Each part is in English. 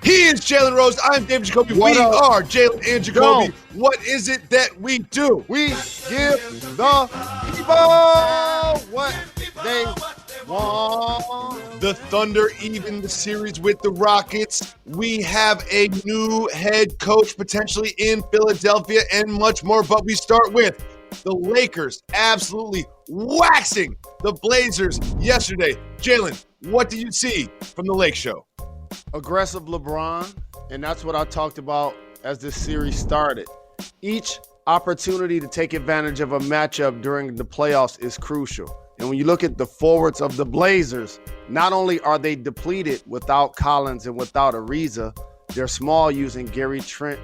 He is Jalen Rose. I'm David Jacoby. We are Jalen and Jacoby. What is it that we do? We give the people what they want. The Thunder even the series with the Rockets. We have a new head coach potentially in Philadelphia and much more. But we start with the Lakers absolutely waxing the Blazers yesterday. Jalen, what did you see from the Lake Show? Aggressive LeBron, and that's what I talked about as this series started. Each opportunity to take advantage of a matchup during the playoffs is crucial. And when you look at the forwards of the Blazers, not only are they depleted without Collins and without Ariza, they're small using Gary Trent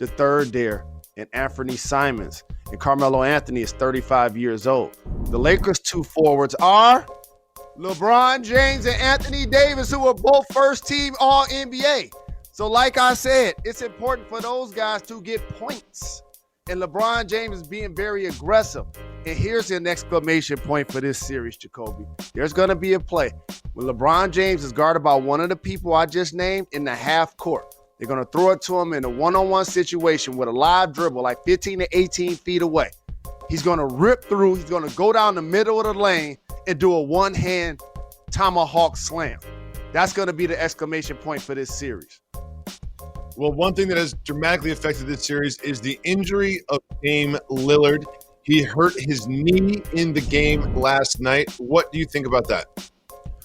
III there and Anthony Simons. And Carmelo Anthony is 35 years old. The Lakers' two forwards are LeBron James and Anthony Davis, who are both first-team All-NBA. So like I said, it's important for those guys to get points. And LeBron James is being very aggressive. And here's an exclamation point for this series, Jacoby. There's going to be a play when LeBron James is guarded by one of the people I just named in the half court. They're going to throw it to him in a one-on-one situation with a live dribble like 15 to 18 feet away. He's going to rip through. He's going to go down the middle of the lane and do a one-hand tomahawk slam. That's going to be the exclamation point for this series. Well, one thing that has dramatically affected this series is the injury of Dame Lillard. He hurt his knee in the game last night. What do you think about that?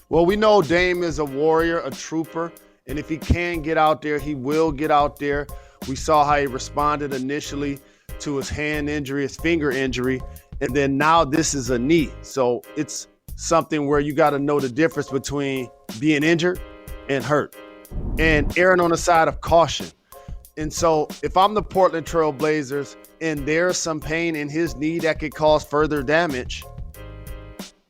Well, we know Dame is a warrior, a trooper, and if he can get out there, he will get out there. We saw how he responded initially to his hand injury, his finger injury, and then now this is a knee. So it's something where you got to know the difference between being injured and hurt and erring on the side of caution. And so if I'm the Portland Trail Blazers and there's some pain in his knee that could cause further damage,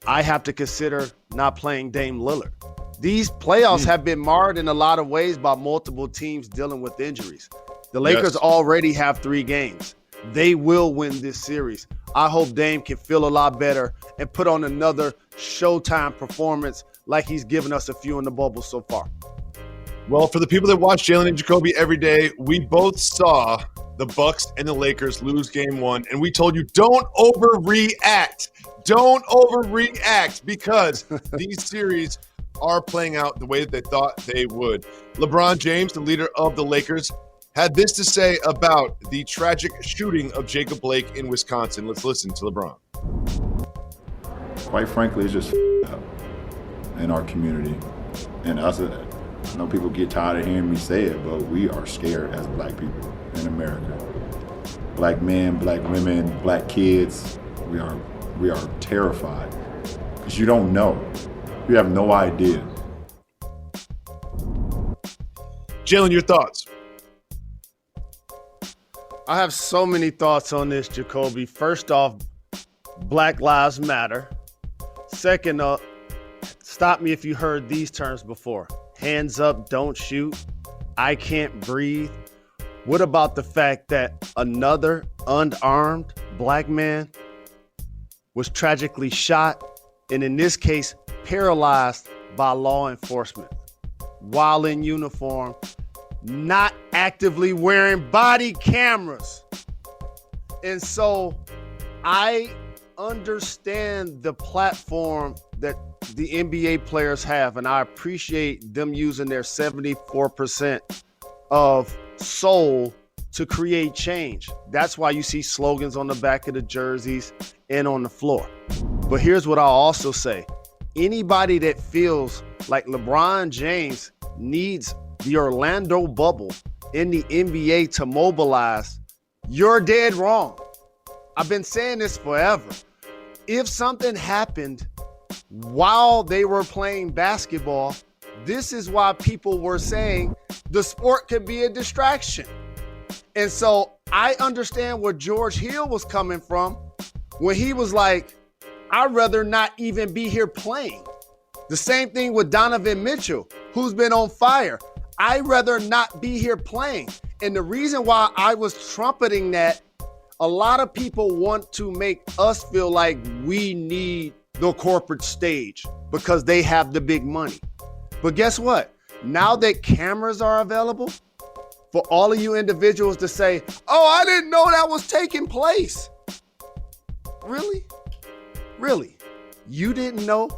I have to consider not playing Dame Lillard. These playoffs have been marred in a lot of ways by multiple teams dealing with injuries. The Lakers already have 3 games. They will win this series. I hope Dame can feel a lot better and put on another Showtime performance like he's given us a few in the bubble so far. Well, for the people that watch Jalen and Jacoby every day, we both saw the Bucks and the Lakers lose game 1, and we told you don't overreact. Don't overreact because these series are playing out the way that they thought they would. LeBron James, the leader of the Lakers, had this to say about the tragic shooting of Jacob Blake in Wisconsin. Let's listen to LeBron. Quite frankly, it's just up in our community. And us, I know people get tired of hearing me say it, but we are scared as black people in America. Black men, black women, black kids, we are terrified because you don't know. You have no idea. Jalen, your thoughts? I have so many thoughts on this, Jacoby. First off, Black Lives Matter. Second up, stop me if you heard these terms before. Hands up, don't shoot. I can't breathe. What about the fact that another unarmed black man was tragically shot, and in this case, paralyzed by law enforcement while in uniform, not actively wearing body cameras? And so I understand the platform that the NBA players have, and I appreciate them using their 74% of soul to create change. That's why you see slogans on the back of the jerseys and on the floor. But here's what I'll also say. Anybody that feels like LeBron James needs the Orlando bubble in the NBA to mobilize, you're dead wrong. I've been saying this forever. If something happened while they were playing basketball, this is why people were saying the sport could be a distraction. And so I understand where George Hill was coming from when he was like, I'd rather not even be here playing. The same thing with Donovan Mitchell, who's been on fire. I'd rather not be here playing. And the reason why I was trumpeting that, a lot of people want to make us feel like we need the corporate stage because they have the big money. But guess what? Now that cameras are available, for all of you individuals to say, oh, I didn't know that was taking place. Really? Really? You didn't know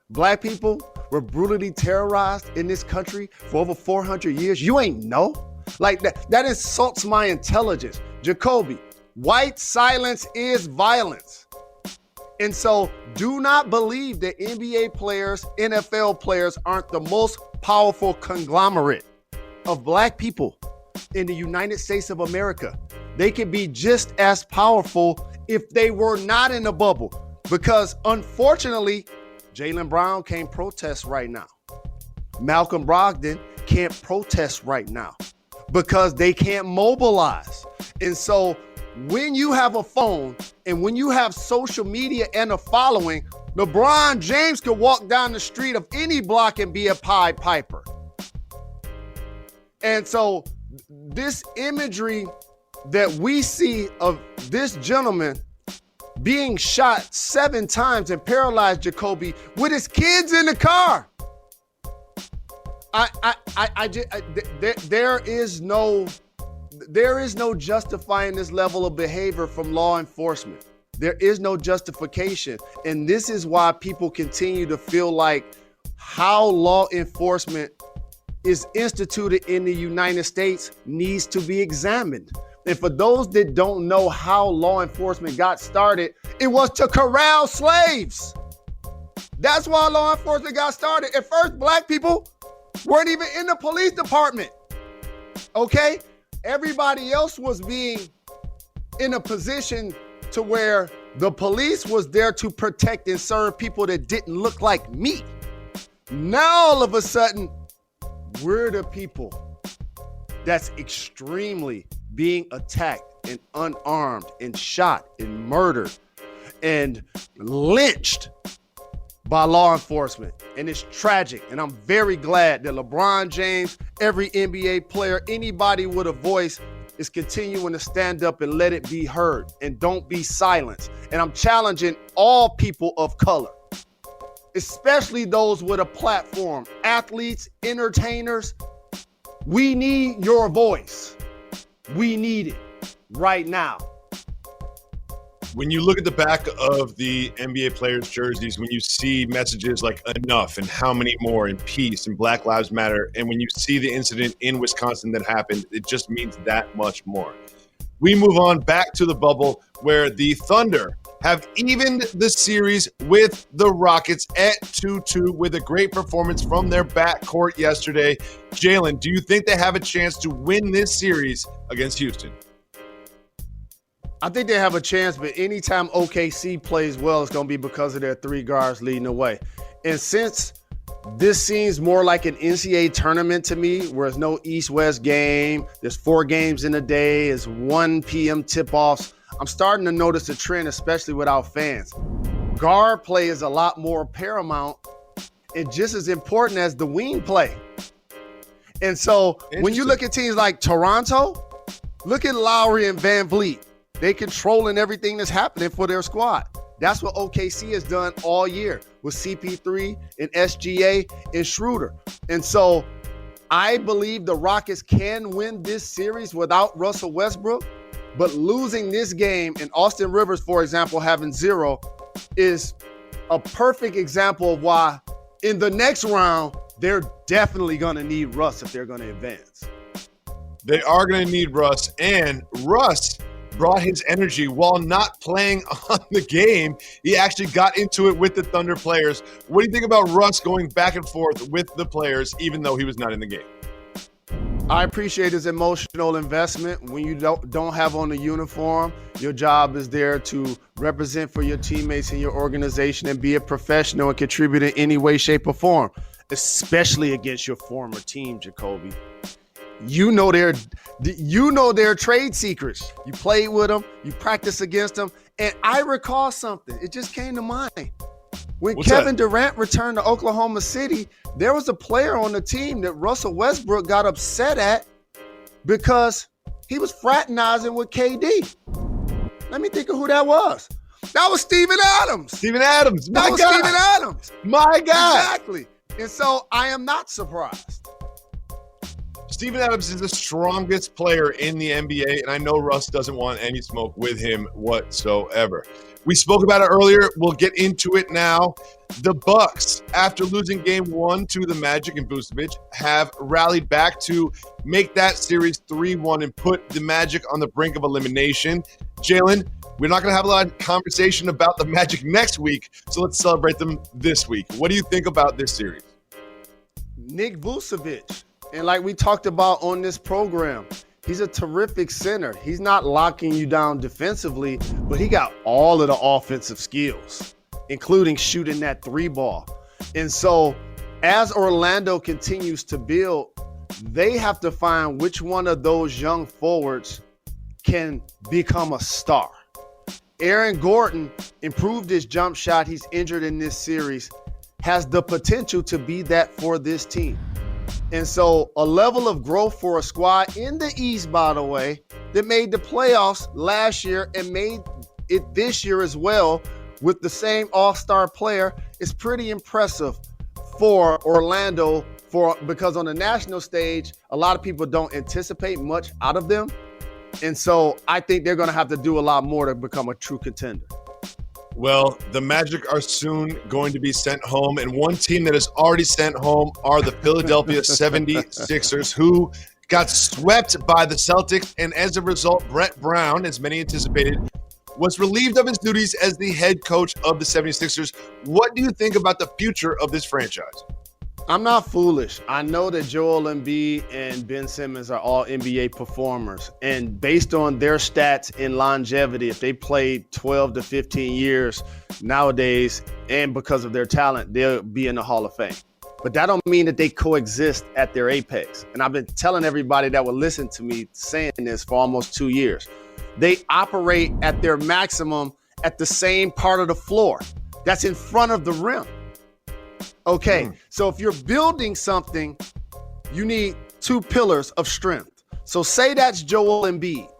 black people were brutally terrorized in this country for over 400 years? You ain't know? Like that insults my intelligence. Jacoby, white silence is violence. And so do not believe that NBA players, NFL players aren't the most powerful conglomerate of black people in the United States of America. They could be just as powerful if they were not in the bubble, because unfortunately, Jalen Brown can't protest right now. Malcolm Brogdon can't protest right now because they can't mobilize. And so when you have a phone and when you have social media and a following, LeBron James could walk down the street of any block and be a Pied Piper. And so this imagery that we see of this gentleman being shot 7 times and paralyzed, Jacoby, with his kids in the car. There is no justifying this level of behavior from law enforcement. There is no justification. And this is why people continue to feel like how law enforcement is instituted in the United States needs to be examined. And for those that don't know how law enforcement got started, it was to corral slaves. That's why law enforcement got started. At first, black people weren't even in the police department. Okay? Everybody else was being in a position to where the police was there to protect and serve people that didn't look like me. Now, all of a sudden, we're the people that's extremely being attacked and unarmed and shot and murdered and lynched by law enforcement. And it's tragic. And I'm very glad that LeBron James, every NBA player, anybody with a voice is continuing to stand up and let it be heard and don't be silenced. And I'm challenging all people of color, especially those with a platform, athletes, entertainers. We need your voice. We need it right now. When you look at the back of the NBA players' jerseys, when you see messages like enough and how many more and peace and Black Lives Matter, and when you see the incident in Wisconsin that happened, it just means that much more. We move on back to the bubble where the Thunder have evened the series with the Rockets at 2-2 with a great performance from their backcourt yesterday. Jalen, do you think they have a chance to win this series against Houston? I think they have a chance, but anytime OKC plays well, it's going to be because of their 3 guards leading the way. And since this seems more like an NCAA tournament to me, where it's no East-West game, there's 4 games in a day, it's 1 p.m. tip-offs, I'm starting to notice a trend, especially without fans. Guard play is a lot more paramount and just as important as the wing play. And so when you look at teams like Toronto, look at Lowry and Van Vliet. They controlling everything that's happening for their squad. That's what OKC has done all year with CP3 and SGA and Schroeder. And so I believe the Rockets can win this series without Russell Westbrook, but losing this game and Austin Rivers, for example, having 0 is a perfect example of why in the next round, they're definitely going to need Russ if they're going to advance. They are going to need Russ, and Russ brought his energy while not playing on the game. He actually got into it with the Thunder players. What do you think about Russ going back and forth with the players, even though he was not in the game? I appreciate his emotional investment. When you don't have on the uniform, your job is there to represent for your teammates and your organization and be a professional and contribute in any way, shape, or form, especially against your former team, Jacoby. You know their trade secrets. You played with them, you practice against them, and I recall something. It just came to mind. When Kevin Durant returned to Oklahoma City, there was a player on the team that Russell Westbrook got upset at because he was fraternizing with KD. Let me think of who that was. That was Steven Adams. Steven Adams. That was Steven Adams. My God. Exactly. And so I am not surprised. Steven Adams is the strongest player in the NBA, and I know Russ doesn't want any smoke with him whatsoever. We spoke about it earlier. We'll get into it now. The Bucks, after losing game 1 to the Magic and Vucevic, have rallied back to make that series 3-1 and put the Magic on the brink of elimination. Jalen, we're not going to have a lot of conversation about the Magic next week, so let's celebrate them this week. What do you think about this series? Nick Vucevic, and like we talked about on this program, he's a terrific center. He's not locking you down defensively, but he got all of the offensive skills, including shooting that 3-ball. And so as Orlando continues to build, they have to find which one of those young forwards can become a star. Aaron Gordon improved his jump shot. He's injured in this series, has the potential to be that for this team. And so a level of growth for a squad in the East, by the way, that made the playoffs last year and made it this year as well with the same all-star player is pretty impressive for Orlando because on the national stage, a lot of people don't anticipate much out of them. And so I think they're going to have to do a lot more to become a true contender. Well, the Magic are soon going to be sent home, and one team that is already sent home are the Philadelphia 76ers, who got swept by the Celtics, and as a result, Brett Brown, as many anticipated, was relieved of his duties as the head coach of the 76ers. What do you think about the future of this franchise? I'm not foolish. I know that Joel Embiid and Ben Simmons are all NBA performers. And based on their stats in longevity, if they played 12 to 15 years nowadays, and because of their talent, they'll be in the Hall of Fame. But that don't mean that they coexist at their apex. And I've been telling everybody that will listen to me saying this for almost 2 years. They operate at their maximum at the same part of the floor. That's in front of the rim. Okay, so if you're building something, you need 2 pillars of strength. So say that's Joel Embiid.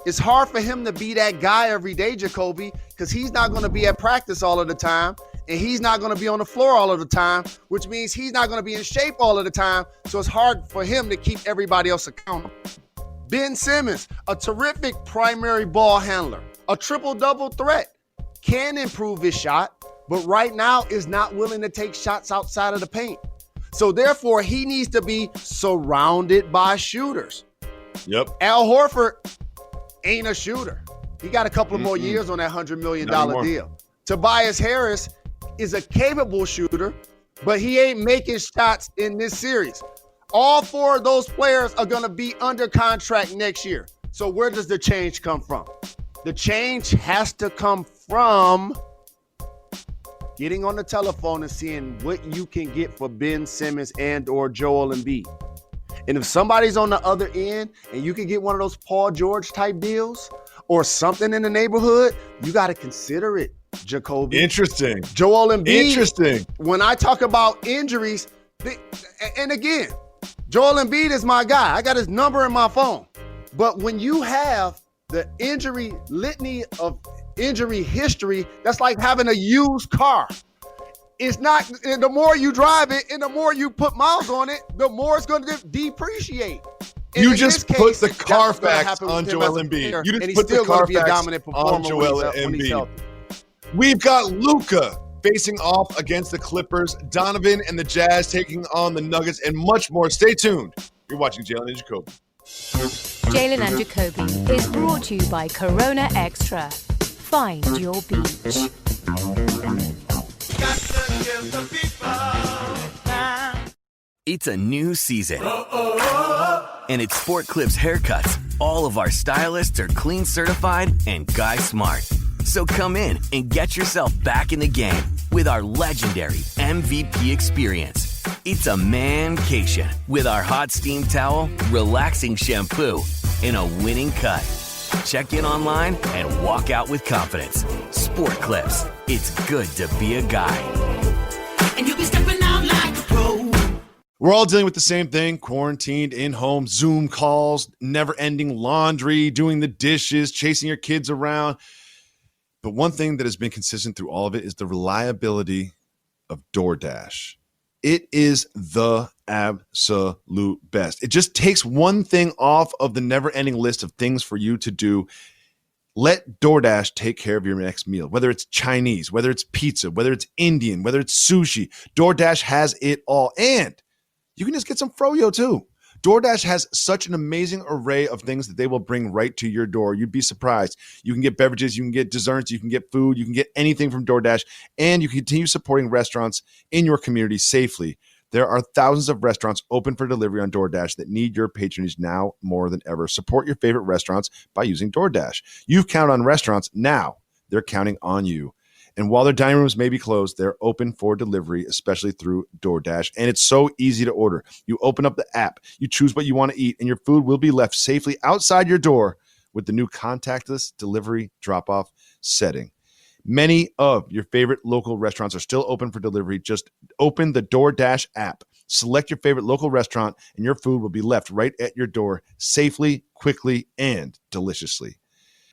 It's hard for him to be that guy every day, Jacoby, because he's not going to be at practice all of the time, and he's not going to be on the floor all of the time, which means he's not going to be in shape all of the time, so it's hard for him to keep everybody else accountable. Ben Simmons, a terrific primary ball handler, a triple-double threat, can improve his shot, but right now is not willing to take shots outside of the paint. So therefore, he needs to be surrounded by shooters. Yep. Al Horford ain't a shooter. He got a couple of more years on that $100 million deal. Tobias Harris is a capable shooter, but he ain't making shots in this series. All 4 of those players are going to be under contract next year. So where does the change come from? The change has to come from getting on the telephone and seeing what you can get for Ben Simmons and or Joel Embiid. And if somebody's on the other end and you can get one of those Paul George type deals or something in the neighborhood, you got to consider it, Jacoby. Interesting. Joel Embiid. Interesting. When I talk about injuries, and again, Joel Embiid is my guy. I got his number in my phone. But when you have the injury litany of injury history, that's like having a used car. It's not, the more you drive it and the more you put miles on it, the more it's going to depreciate. And you just put the Carfax on Joel Embiid. You just put the Carfax on Joel Embiid. We've got Luka facing off against the Clippers, Donovan and the Jazz taking on the Nuggets, and much more. Stay tuned. You're watching Jalen and Jacoby. Jalen and Jacoby is brought to you by Corona Extra. Find your beach. It's a new season. And at Sport Clips Haircuts, all of our stylists are clean certified and guy smart. So come in and get yourself back in the game with our legendary MVP experience. It's a mancation with our hot steam towel, relaxing shampoo, and a winning cut. Check in online and walk out with confidence. Sport Clips. It's good to be a guy. And you'll be stepping out like a pro. We're all dealing with the same thing, quarantined, in-home, Zoom calls, never-ending laundry, doing the dishes, chasing your kids around. But one thing that has been consistent through all of it is the reliability of DoorDash. It is the absolute best. It just takes one thing off of the never-ending list of things for you to do. Let DoorDash take care of your next meal, whether it's Chinese, whether it's pizza, whether it's Indian, whether it's sushi. DoorDash has it all. And you can just get some froyo too. DoorDash has such an amazing array of things that they will bring right to your door. You'd be surprised. You can get beverages, you can get desserts, you can get food, you can get anything from DoorDash, and you can continue supporting restaurants in your community safely. There are thousands of restaurants open for delivery on DoorDash that need your patronage now more than ever. Support your favorite restaurants by using DoorDash. You've counted on restaurants. Now they're counting on you. And while their dining rooms may be closed, they're open for delivery, especially through DoorDash. And it's so easy to order. You open up the app, you choose what you want to eat, and your food will be left safely outside your door with the new contactless delivery drop-off setting. Many of your favorite local restaurants are still open for delivery. Just open the DoorDash app, select your favorite local restaurant, and your food will be left right at your door safely, quickly, and deliciously.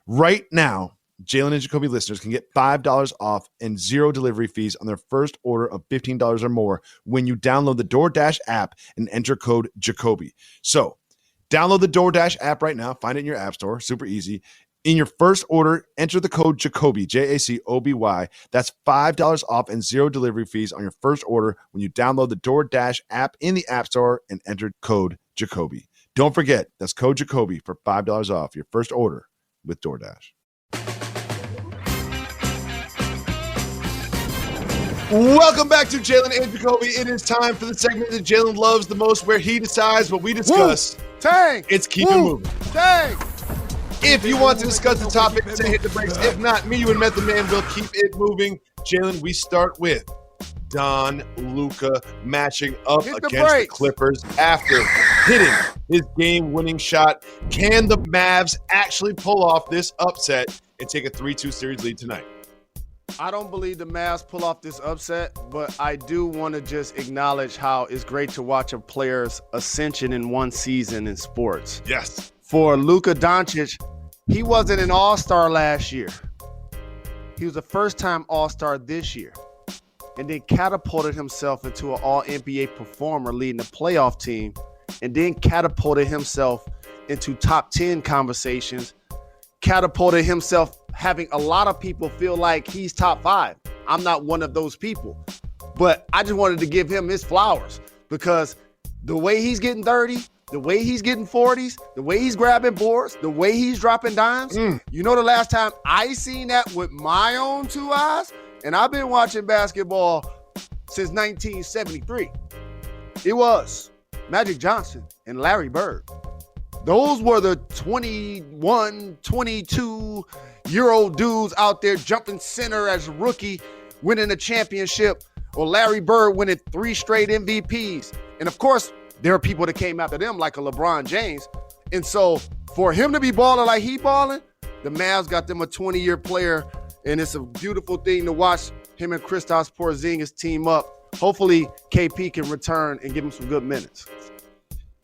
Right now, Jalen and Jacoby listeners can get $5 off and zero delivery fees on their first order of $15 or more when you download the DoorDash app and enter code Jacoby. So download the DoorDash app right now. Find it in your app store. Super easy. In your first order, enter the code Jacoby, Jacoby. That's $5 off and zero delivery fees on your first order when you download the DoorDash app in the App Store and enter code Jacoby. Don't forget, that's code Jacoby for $5 off your first order with DoorDash. Welcome back to Jalen and Jacoby. It is time for the segment that Jalen loves the most, where he decides what we discuss. Tank! It's Keep It Moving. Tank! If you want to discuss the topic, say hit the brakes. If not, me, you, and Method Man will keep it moving. Jalen, we start with Don Luka matching up against the Clippers after hitting his game-winning shot. Can the Mavs actually pull off this upset and take a 3-2 series lead tonight? I don't believe the Mavs pull off this upset, but I do want to just acknowledge how it's great to watch a player's ascension in one season in sports. Yes. For Luka Doncic, he wasn't an all-star last year. He was a first-time all-star this year, and then catapulted himself into an all-NBA performer leading a playoff team, and then catapulted himself into top 10 conversations, catapulted himself having a lot of people feel like he's top 5. I'm not one of those people, but I just wanted to give him his flowers because the way he's getting 30, the way he's getting 40s, the way he's grabbing boards, the way he's dropping dimes. You know the last time I seen that with my own two eyes? And I've been watching basketball since 1973. It was Magic Johnson and Larry Bird. Those were the 21, 22-year-old dudes out there jumping center as a rookie, winning a championship, or Larry Bird winning 3 straight MVPs. And of course, there are people that came after them like a LeBron James. And so for him to be balling like he balling, the Mavs got them a 20-year player, and it's a beautiful thing to watch him and Kristaps Porzingis team up. Hopefully, KP can return and give him some good minutes.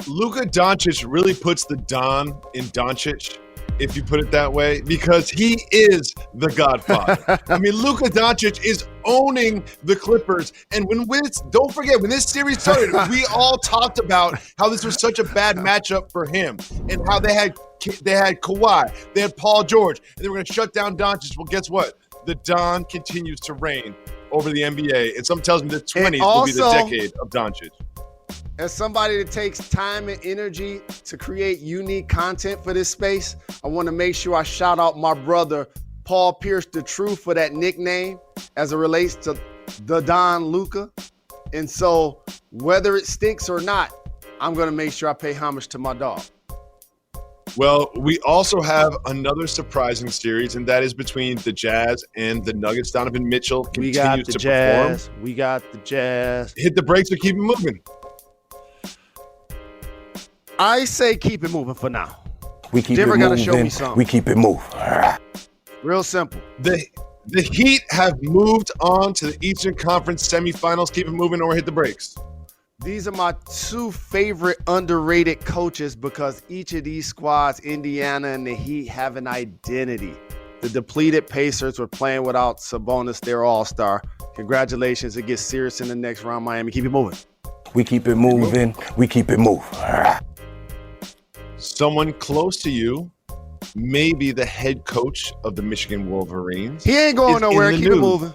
Luka Doncic really puts the Don in Doncic, if you put it that way, because he is the Godfather. I mean, Luka Doncic is owning the Clippers. And don't forget, when this series started, we all talked about how this was such a bad matchup for him and how they had Kawhi, they had Paul George, and they were going to shut down Doncic. Well, guess what? The Don continues to reign over the NBA. And some tells me the 20s will be the decade of Doncic. As somebody that takes time and energy to create unique content for this space, I want to make sure I shout out my brother, Paul Pierce, the Truth, for that nickname as it relates to the Don Luka. And so whether it sticks or not, I'm going to make sure I pay homage to my dog. Well, we also have another surprising series, and that is between the Jazz and the Nuggets. Donovan Mitchell continues to perform. We got the Jazz. Hit the brakes or keep it moving. I say keep it moving for now. We keep Denver it moving. gotta show me something. We keep it moving. Real simple. The Heat have moved on to the Eastern Conference semifinals. Keep it moving or hit the brakes. These are my 2 favorite underrated coaches because each of these squads, Indiana and the Heat, have an identity. The depleted Pacers were playing without Sabonis, their all-star. Congratulations. It gets serious in the next round, Miami. Keep it moving. We keep it moving. We keep it moving. Someone close to you, maybe the head coach of the Michigan Wolverines. He ain't going nowhere. Keep it moving.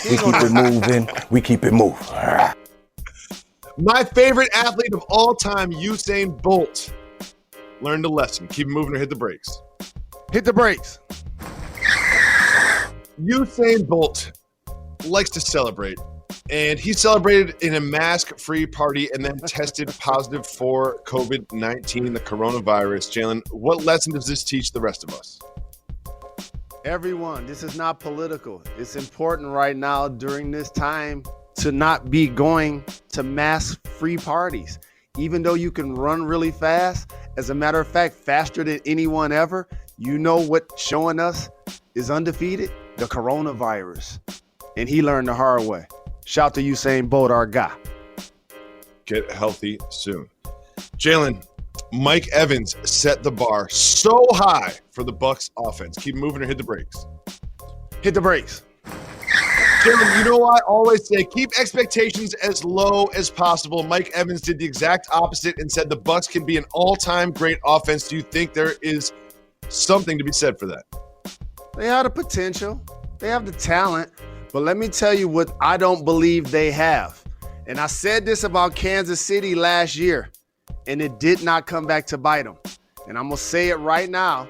We keep it moving. We keep it moving. My favorite athlete of all time, Usain Bolt, learned a lesson. Keep it moving or hit the brakes. Hit the brakes. Usain Bolt likes to celebrate, and he celebrated in a mask-free party and then tested positive for COVID-19, the coronavirus. Jalen, what lesson does this teach the rest of us? Everyone, this is not political. It's important right now during this time to not be going to mask-free parties. Even though you can run really fast, as a matter of fact, faster than anyone ever, you know what showing us is undefeated? The coronavirus. And he learned the hard way. Shout to Usain Bolt, our guy. Get healthy soon. Jalen, Mike Evans set the bar so high for the Bucks offense. Keep moving or hit the brakes. Hit the brakes. Jalen, you know what I always say? Keep expectations as low as possible. Mike Evans did the exact opposite and said the Bucks can be an all-time great offense. Do you think there is something to be said for that? They have the potential. They have the talent. But let me tell you what I don't believe they have. And I said this about Kansas City last year, and it did not come back to bite them. And I'm going to say it right now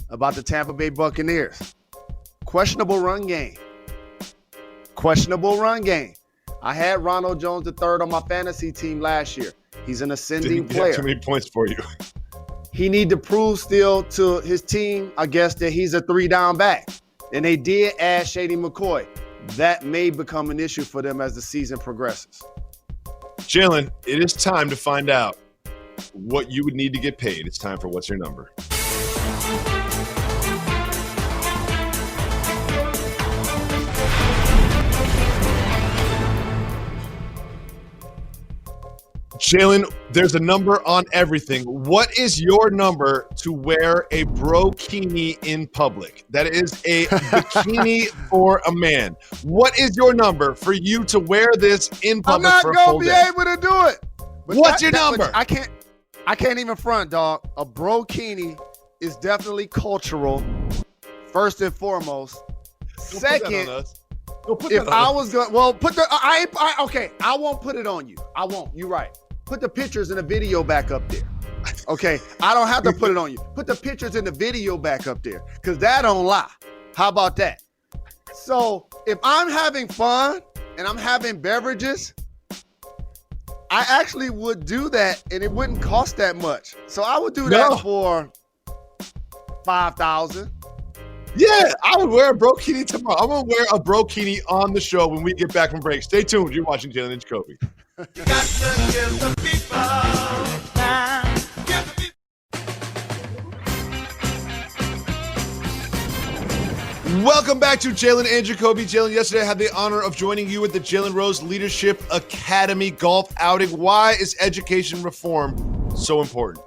about the Tampa Bay Buccaneers. Questionable run game. Questionable run game. I had Ronald Jones III on my fantasy team last year. He's an ascending player. Have too many points for you. He need to prove still to his team, I guess, that he's a 3-down back. And they did add Shady McCoy. That may become an issue for them as the season progresses. Jalen, it is time to find out what you would need to get paid. It's time for What's Your Number? Jalen, there's a number on everything. What is your number to wear a brokini in public? That is a bikini for a man. What is your number for you to wear this in public for a full day? I'm not going to be able to do it. But what's your number? I can't even front, dog. A brokini is definitely cultural, first and foremost. Second, if I was going, well, put the, okay, I won't put it on you. I won't. You're right. Put the pictures and the video back up there. Okay, I don't have to put it on you. Put the pictures and the video back up there, because that don't lie. How about that? So if I'm having fun and I'm having beverages, I actually would do that and it wouldn't cost that much. So I would do that for $5,000. Yeah, I would wear a brokini tomorrow. I'm going to wear a brokini on the show when we get back from break. Stay tuned. You're watching Jalen and Jacoby. You got to give the people time. Give the people. Welcome back to Jalen and Jacoby. Jalen, yesterday I had the honor of joining you at the Jalen Rose Leadership Academy golf outing. Why is education reform so important?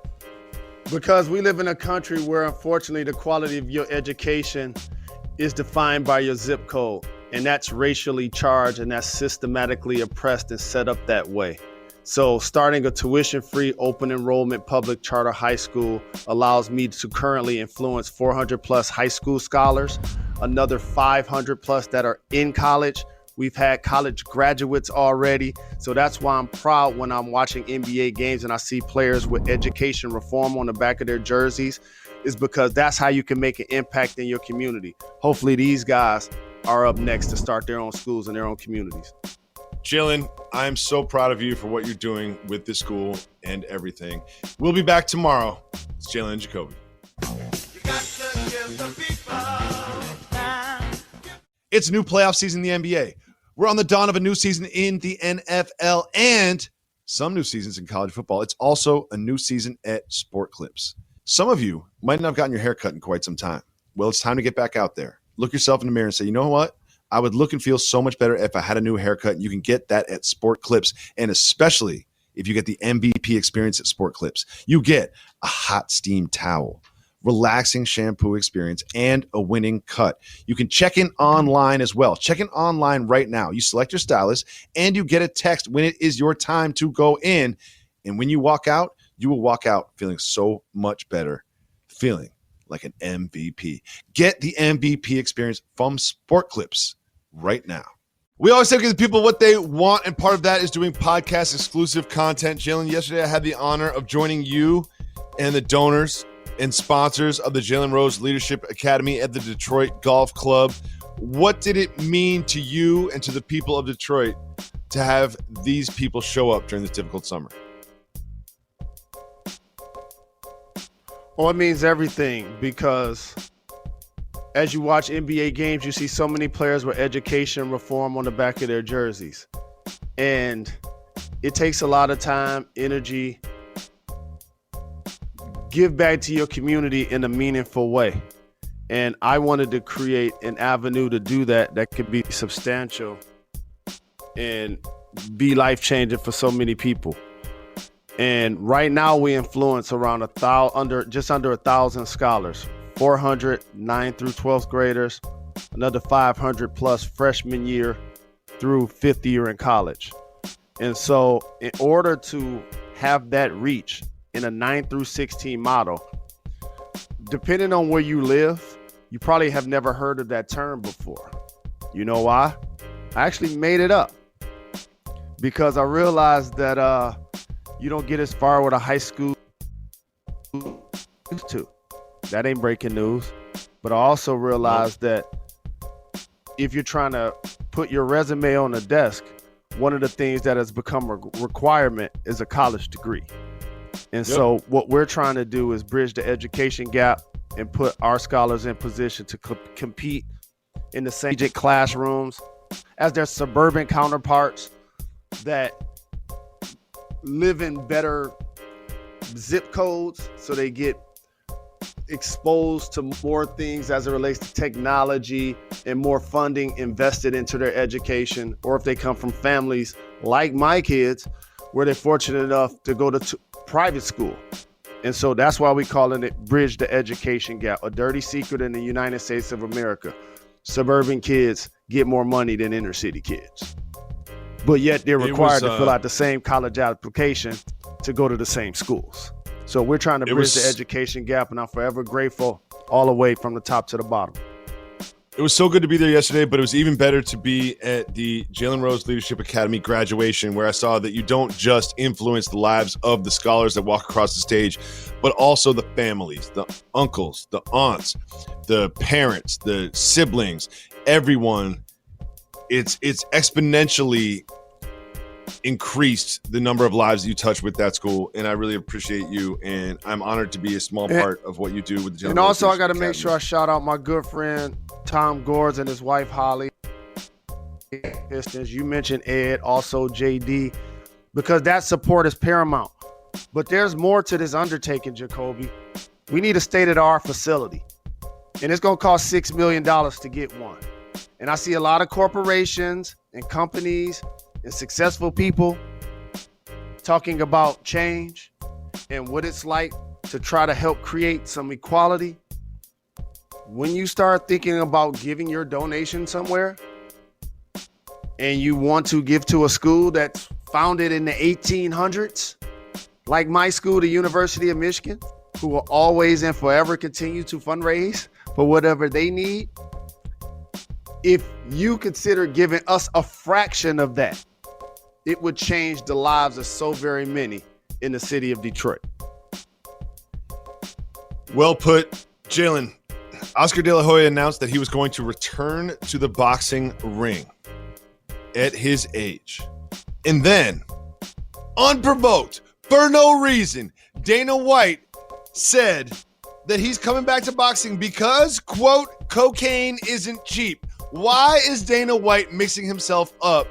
Because we live in a country where, unfortunately, the quality of your education is defined by your zip code. And that's racially charged and that's systematically oppressed and set up that way. So starting a tuition-free open enrollment public charter high school allows me to currently influence 400 plus high school scholars, another 500 plus that are in college. We've had college graduates already. So that's why I'm proud when I'm watching NBA games and I see players with education reform on the back of their jerseys, is because that's how you can make an impact in your community. Hopefully these guys are up next to start their own schools in their own communities. Jalen, I'm so proud of you for what you're doing with this school and everything. We'll be back tomorrow. It's Jalen and Jacoby. It's a new playoff season in the NBA. We're on the dawn of a new season in the NFL and some new seasons in college football. It's also a new season at Sport Clips. Some of you might not have gotten your hair cut in quite some time. Well, it's time to get back out there. Look yourself in the mirror and say, you know what? I would look and feel so much better if I had a new haircut. You can get that at Sport Clips, and especially if you get the MVP experience at Sport Clips. You get a hot steam towel, relaxing shampoo experience, and a winning cut. You can check in online as well. Check in online right now. You select your stylist, and you get a text when it is your time to go in. And when you walk out, you will walk out feeling so much better, feeling like an MVP. Get the MVP experience from Sport Clips right now. We always say to the people what they want, and part of that is doing podcast exclusive content. Jalen, yesterday I had the honor of joining you and the donors and sponsors of the Jalen Rose Leadership Academy at the Detroit Golf Club. What did it mean to you and to the people of Detroit to have these people show up during this difficult summer? Well, it means everything, because as you watch NBA games, you see so many players with education reform on the back of their jerseys. And it takes a lot of time, energy, give back to your community in a meaningful way. And I wanted to create an avenue to do that could be substantial and be life-changing for so many people. And right now we influence around just under 1,000 scholars, 400 9th through 12th graders, another 500 plus freshman year through 5th year in college. And so in order to have that reach in a 9 through 16 model, depending on where you live, you probably have never heard of that term before. You know why? I actually made it up because I realized that you don't get as far with a high school used to. That ain't breaking news. But I also realized that if you're trying to put your resume on the desk, one of the things that has become a requirement is a college degree. And so what we're trying to do is bridge the education gap and put our scholars in position to compete in the same classrooms as their suburban counterparts that live in better zip codes, so they get exposed to more things as it relates to technology and more funding invested into their education, or if they come from families like my kids where they're fortunate enough to go to private school. And so that's why we calling it Bridge the Education Gap, a dirty secret in the United States of America. Suburban kids get more money than inner city kids, but yet they're required to fill out the same college application to go to the same schools. So we're trying to bridge the education gap, and I'm forever grateful all the way from the top to the bottom. It was so good to be there yesterday, but it was even better to be at the Jalen Rose Leadership Academy graduation, where I saw that you don't just influence the lives of the scholars that walk across the stage, but also the families, the uncles, the aunts, the parents, the siblings, everyone. It's exponentially increased the number of lives you touch with that school, and I really appreciate you, and I'm honored to be a small part of what you do with the Jalen. And also, I got to make sure I shout out my good friend Tom Gores and his wife Holly. Pistons. You mentioned Ed, also JD, because that support is paramount. But there's more to this undertaking, Jacoby. We need a state-of-the-art facility, and it's going to cost $6 million to get one. And I see a lot of corporations and companies and successful people talking about change and what it's like to try to help create some equality. When you start thinking about giving your donation somewhere and you want to give to a school that's founded in the 1800s, like my school, the University of Michigan, who will always and forever continue to fundraise for whatever they need, if you consider giving us a fraction of that, it would change the lives of so very many in the city of Detroit. Well put, Jalen. Oscar De La Hoya announced that he was going to return to the boxing ring at his age. And then, unprovoked, for no reason, Dana White said that he's coming back to boxing because, quote, cocaine isn't cheap. Why is Dana White mixing himself up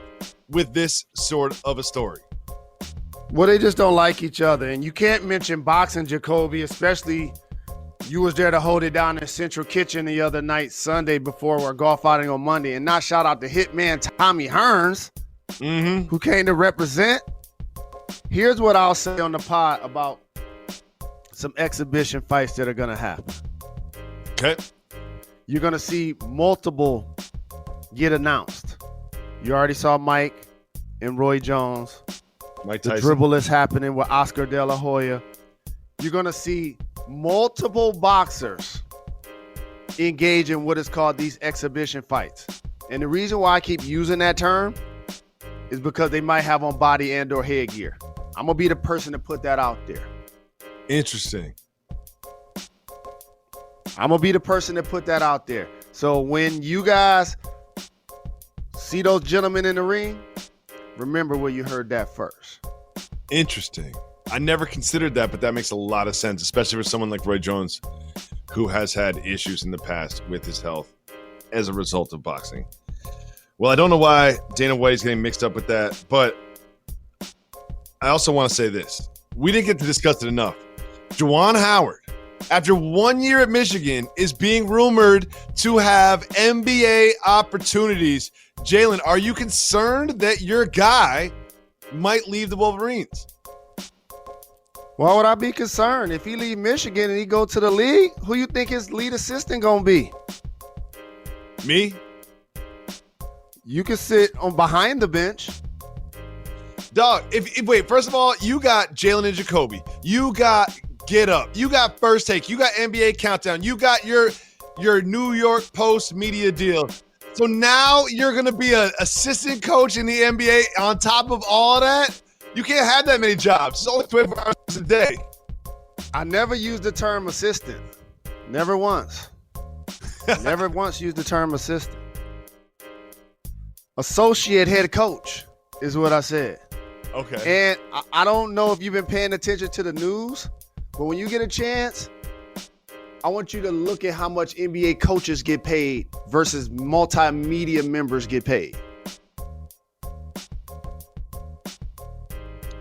with this sort of a story? Well, they just don't like each other. And you can't mention boxing, Jacoby, especially you was there to hold it down in Central Kitchen the other night, Sunday, before our golf outing on Monday, and not shout out to hitman Tommy Hearns, who came to represent. Here's what I'll say on the pod about some exhibition fights that are going to happen. Okay. You're going to see multiple get announced. You already saw Mike and Roy Jones. Mike The Tyson. dribble is happening with Oscar De La Hoya. You're going to see multiple boxers engage in what is called these exhibition fights. And the reason why I keep using that term is because they might have on body and or headgear. I'm going to be the person to put that out there. Interesting. I'm going to be the person to put that out there. So when you guys see those gentlemen in the ring, remember where you heard that first. Interesting. I never considered that, but that makes a lot of sense, especially for someone like Roy Jones, who has had issues in the past with his health as a result of boxing. Well, I don't know why Dana White is getting mixed up with that, but I also want to say this. We didn't get to discuss it enough. Juwan Howard, after 1 year at Michigan, is being rumored to have NBA opportunities. Jalen, are you concerned that your guy might leave the Wolverines? Why would I be concerned? If he leave Michigan and he go to the league, who you think his lead assistant gonna be? Me? You can sit on behind the bench. Dog, if wait, first of all, you got Jalen Jacoby. You got Get Up. You got First Take. You got NBA Countdown. You got your New York Post media deal. So now you're going to be an assistant coach in the NBA on top of all that? You can't have that many jobs. It's only 24 hours a day. I never used the term assistant. Never once. Never once used the term assistant. Associate head coach is what I said. Okay. And I don't know if you've been paying attention to the news, but when you get a chance, I want you to look at how much NBA coaches get paid versus multimedia members get paid.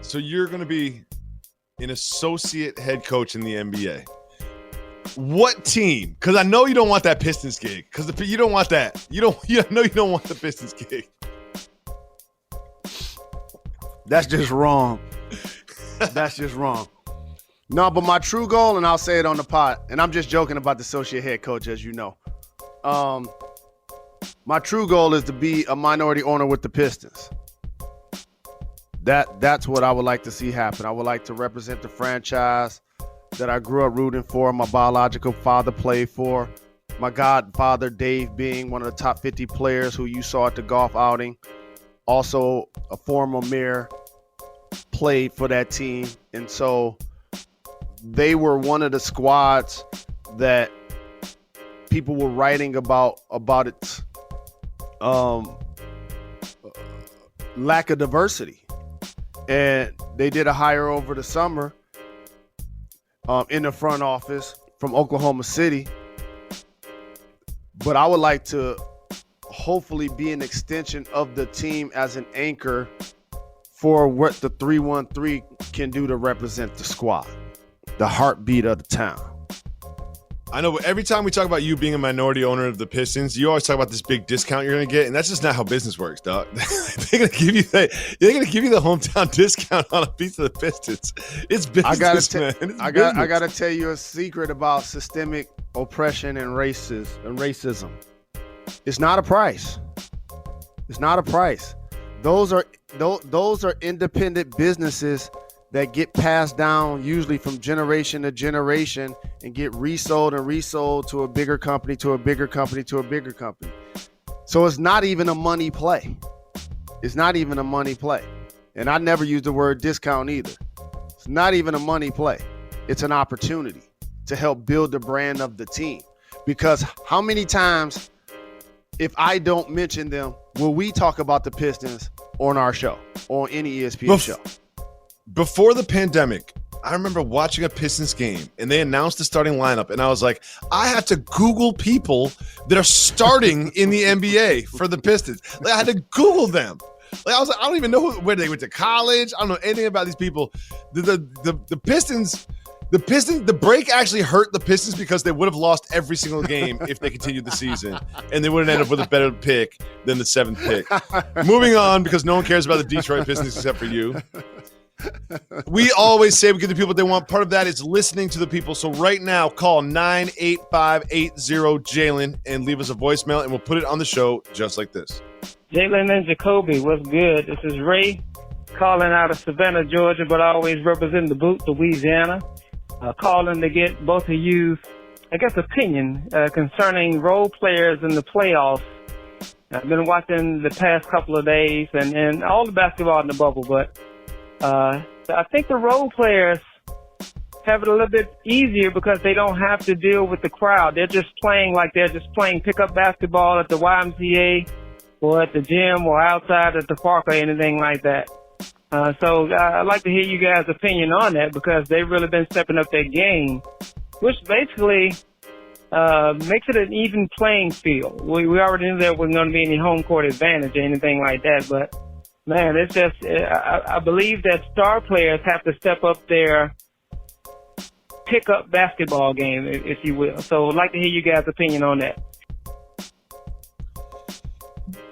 So you're going to be an associate head coach in the NBA. What team? Because I know you don't want that Pistons gig. Because you don't want that. You know you don't want the Pistons gig. That's just wrong. That's just wrong. No, but my true goal, and I'll say it on the pod, and I'm just joking about the associate head coach, as you know. My true goal is to be a minority owner with the Pistons. That's what I would like to see happen. I would like to represent the franchise that I grew up rooting for, my biological father played for, my godfather Dave being one of the top 50 players who you saw at the golf outing, also a former mayor, played for that team. And so they were one of the squads that people were writing about its lack of diversity. And they did a hire over the summer in the front office from Oklahoma City. But I would like to hopefully be an extension of the team as an anchor for what the 313 can do to represent the squad, the heartbeat of the town. I know, but every time we talk about you being a minority owner of the Pistons, you always talk about this big discount you're going to get, and that's just not how business works, dog. They're going to give you the hometown discount on a piece of the Pistons. It's business, man. I got to tell you a secret about systemic oppression and racism. It's not a price. It's not a price. Those are independent businesses that get passed down usually from generation to generation and get resold to a bigger company, to a bigger company, to a bigger company. So it's not even a money play. It's not even a money play. And I never use the word discount either. It's not even a money play. It's an opportunity to help build the brand of the team. Because how many times, if I don't mention them, will we talk about the Pistons on our show, or on any ESPN show? Before the pandemic, I remember watching a Pistons game and they announced the starting lineup, and I was like, I have to Google people that are starting in the NBA for the Pistons. Like, I had to Google them. Like, I was like, I don't even know where they went to college. I don't know anything about these people. The Pistons, the break actually hurt the Pistons because they would have lost every single game if they continued the season, and they would have ended up with a better pick than the 7th pick. Moving on, because no one cares about the Detroit Pistons except for you. We always say we give the people what they want. Part of that is listening to the people. So right now, call 98580-JALEN and leave us a voicemail, and we'll put it on the show just like this. Jalen and Jacoby, what's good? This is Ray calling out of Savannah, Georgia, but always representing the Boot, Louisiana. Calling to get both of you, I guess, opinion concerning role players in the playoffs. I've been watching the past couple of days and all the basketball in the bubble, but I think the role players have it a little bit easier because they don't have to deal with the crowd. They're just playing like they're just playing pickup basketball at the YMCA or at the gym or outside at the park or anything like that. So I'd like to hear you guys' opinion on that because they've really been stepping up their game, which basically makes it an even playing field. We already knew there wasn't going to be any home court advantage or anything like that, but man, it's just I believe that star players have to step up their pickup basketball game, if you will. So I'd like to hear you guys' opinion on that.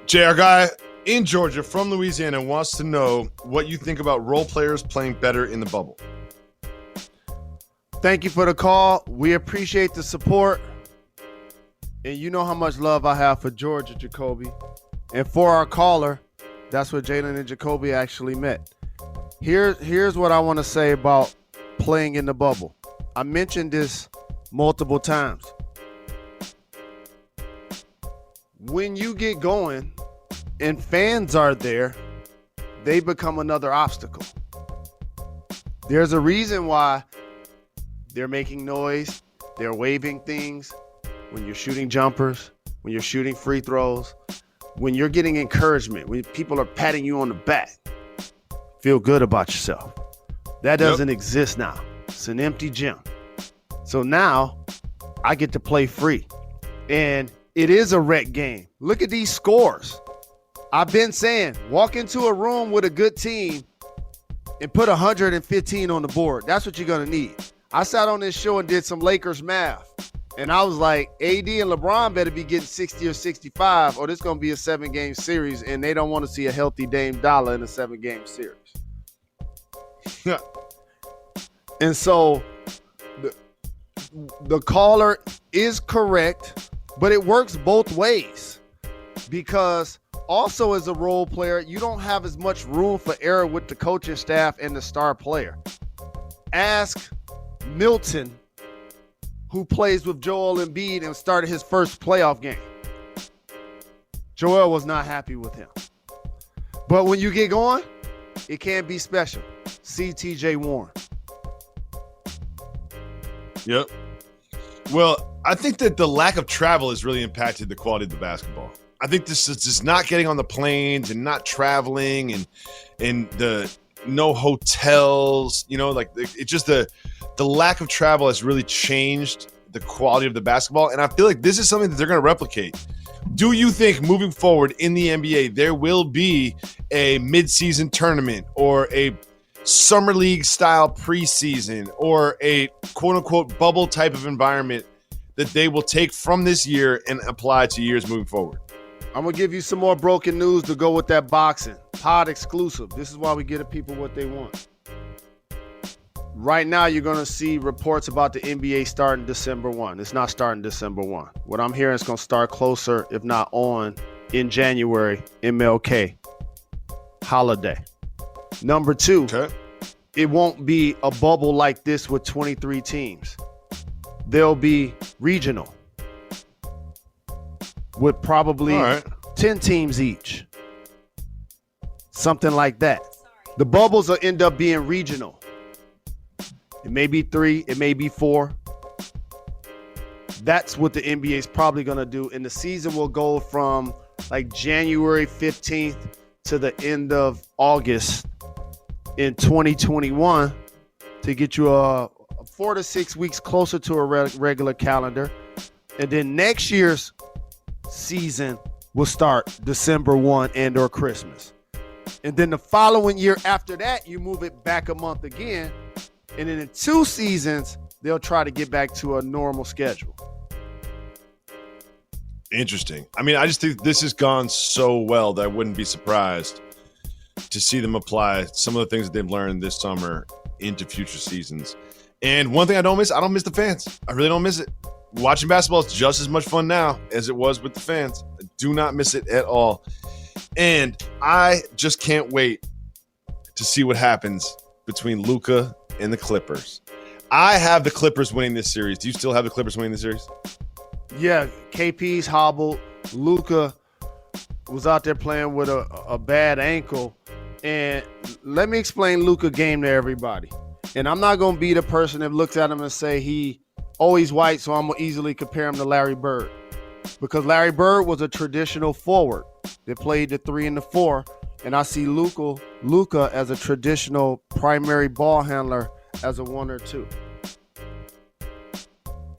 Jay, our guy in Georgia from Louisiana wants to know what you think about role players playing better in the bubble. Thank you for the call. We appreciate the support. And you know how much love I have for Georgia, Jacoby. And for our caller, that's what Jalen and Jacoby actually met. Here's what I want to say about playing in the bubble. I mentioned this multiple times. When you get going and fans are there, they become another obstacle. There's a reason why they're making noise, they're waving things when you're shooting jumpers, when you're shooting free throws, when you're getting encouragement, when people are patting you on the back. Feel good about yourself. That doesn't exist now. It's an empty gym. So now I get to play free. And it is a rec game. Look at these scores. I've been saying, walk into a room with a good team and put 115 on the board. That's what you're going to need. I sat on this show and did some Lakers math. And I was like, AD and LeBron better be getting 60 or 65 or this is going to be a 7-game series. And they don't want to see a healthy Dame Dollar in a 7-game series. And so the caller is correct, but it works both ways because also as a role player, you don't have as much room for error with the coaching staff and the star player. Ask Milton, who plays with Joel Embiid and started his first playoff game. Joel was not happy with him. But when you get going, it can be special. See TJ Warren. Yep. Well, I think that the lack of travel has really impacted the quality of the basketball. I think this is just not getting on the planes and not traveling and the no hotels, like it's just the lack of travel has really changed the quality of the basketball. And I feel like this is something that they're going to replicate. Do you think moving forward in the NBA, there will be a midseason tournament or a summer league style preseason or a quote unquote bubble type of environment that they will take from this year and apply to years moving forward? I'm going to give you some more broken news to go with that boxing. Pod exclusive. This is why we give the people what they want. Right now, you're going to see reports about the NBA starting December 1. It's not starting December 1. What I'm hearing is going to start closer, if not on, in January, MLK holiday. Number 2, It won't be a bubble like this with 23 teams. They'll be regional with probably 10 teams each. Something like that. The bubbles will end up being regional. It may be 3, it may be 4. That's what the NBA is probably going to do. And the season will go from like January 15th to the end of August in 2021 to get you a 4 to 6 weeks closer to a regular calendar. And then next year's season will start December 1 and or Christmas. And then the following year after that, you move it back a month again. And then in 2 seasons, they'll try to get back to a normal schedule. Interesting. I mean, I just think this has gone so well that I wouldn't be surprised to see them apply some of the things that they've learned this summer into future seasons. And one thing I don't miss the fans. I really don't miss it. Watching basketball is just as much fun now as it was with the fans. I do not miss it at all. And I just can't wait to see what happens between Luka and the Clippers. I have the Clippers winning this series. Do you still have the Clippers winning this series? Yeah, KP's hobbled. Luka was out there playing with a bad ankle. And let me explain Luka game to everybody. And I'm not going to be the person that looks at him and say he always white, so I'm going to easily compare him to Larry Bird. Because Larry Bird was a traditional forward that played the 3 and the 4. And I see Luka as a traditional primary ball handler as a 1 or 2.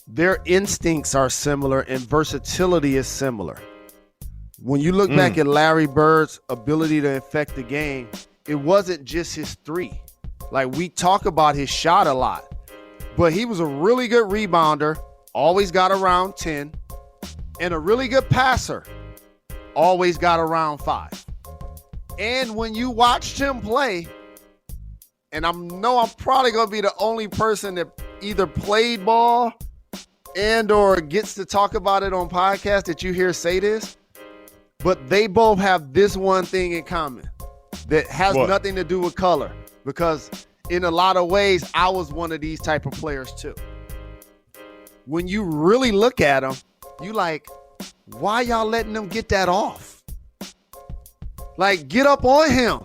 Their instincts are similar and versatility is similar. When you look back at Larry Bird's ability to affect the game, it wasn't just his 3. Like, we talk about his shot a lot, but he was a really good rebounder, always got around 10, and a really good passer, always got around 5. And when you watched him play, and I'm probably going to be the only person that either played ball and or gets to talk about it on podcasts that you hear say this, but they both have this one thing in common that has nothing to do with color, because in a lot of ways, I was one of these type of players too. When you really look at them, you like, why y'all letting them get that off? Like, get up on him.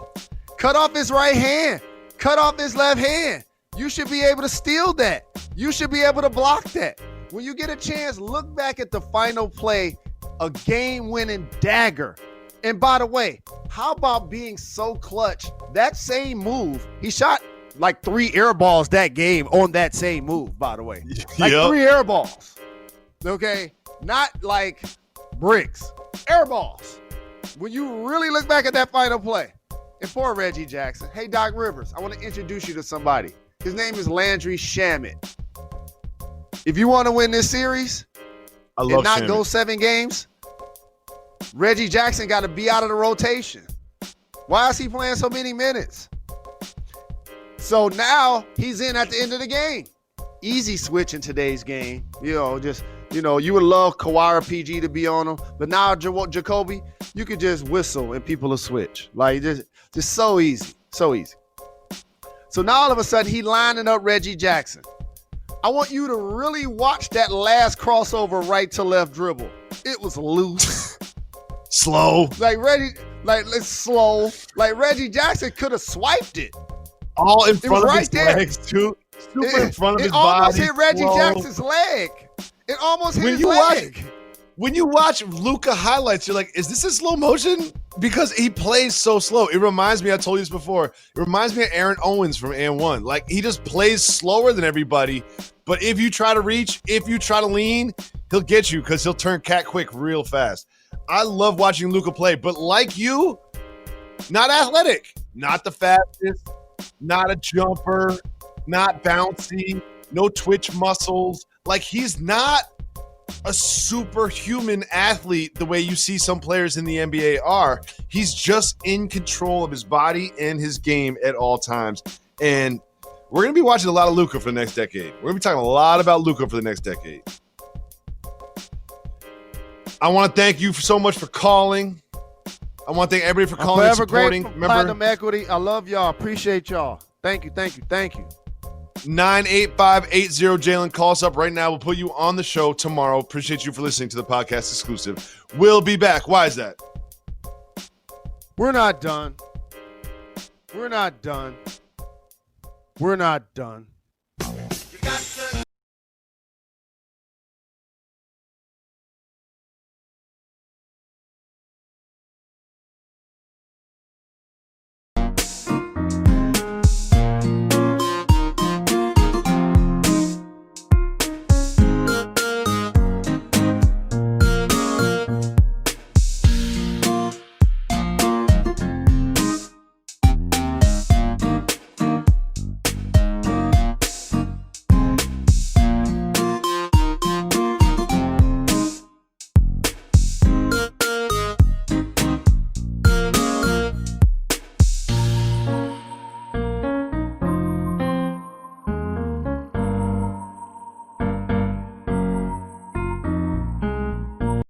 Cut off his right hand. Cut off his left hand. You should be able to steal that. You should be able to block that. When you get a chance, look back at the final play, a game-winning dagger. And by the way, how about being so clutch? That same move, he shot like 3 air balls that game on that same move, by the way. Like 3 air balls. Okay? Not like bricks. Air balls. When you really look back at that final play, and poor Reggie Jackson, hey, Doc Rivers, I want to introduce you to somebody. His name is Landry Shamet. If you want to win this series and not go 7 games, Reggie Jackson got to be out of the rotation. Why is he playing so many minutes? So now he's in at the end of the game. Easy switch in today's game. You would love Kawhi or PG to be on him, but now Jacoby, you could just whistle and people will switch. Like, just so easy, so easy. So now all of a sudden he lining up Reggie Jackson. I want you to really watch that last crossover right to left dribble. It was loose. Slow. It's slow. Like, Reggie Jackson could have swiped it. All in front of his legs, too. Super in front of his body. It almost hit Reggie Jackson's leg. It almost hit his leg. When you watch Luka highlights, you're like, is this in slow motion? Because he plays so slow. It reminds me, I told you this before, it reminds me of Aaron Owens from And1. Like, he just plays slower than everybody. But if you try to reach, if you try to lean, he'll get you because he'll turn cat quick real fast. I love watching Luka play, but like you, not athletic, not the fastest, not a jumper, not bouncy, no twitch muscles. Like, he's not a superhuman athlete the way you see some players in the NBA are. He's just in control of his body and his game at all times. And we're going to be watching a lot of Luka for the next decade. We're going to be talking a lot about Luka for the next decade. I want to thank you so much for calling. I want to thank everybody for calling and supporting. Remember, Platinum Equity, I love y'all. Appreciate y'all. Thank you. 98580 Jalen, call us up right now. We'll put you on the show tomorrow. Appreciate you for listening to the podcast exclusive. We'll be back. Why is that? We're not done. We're not done.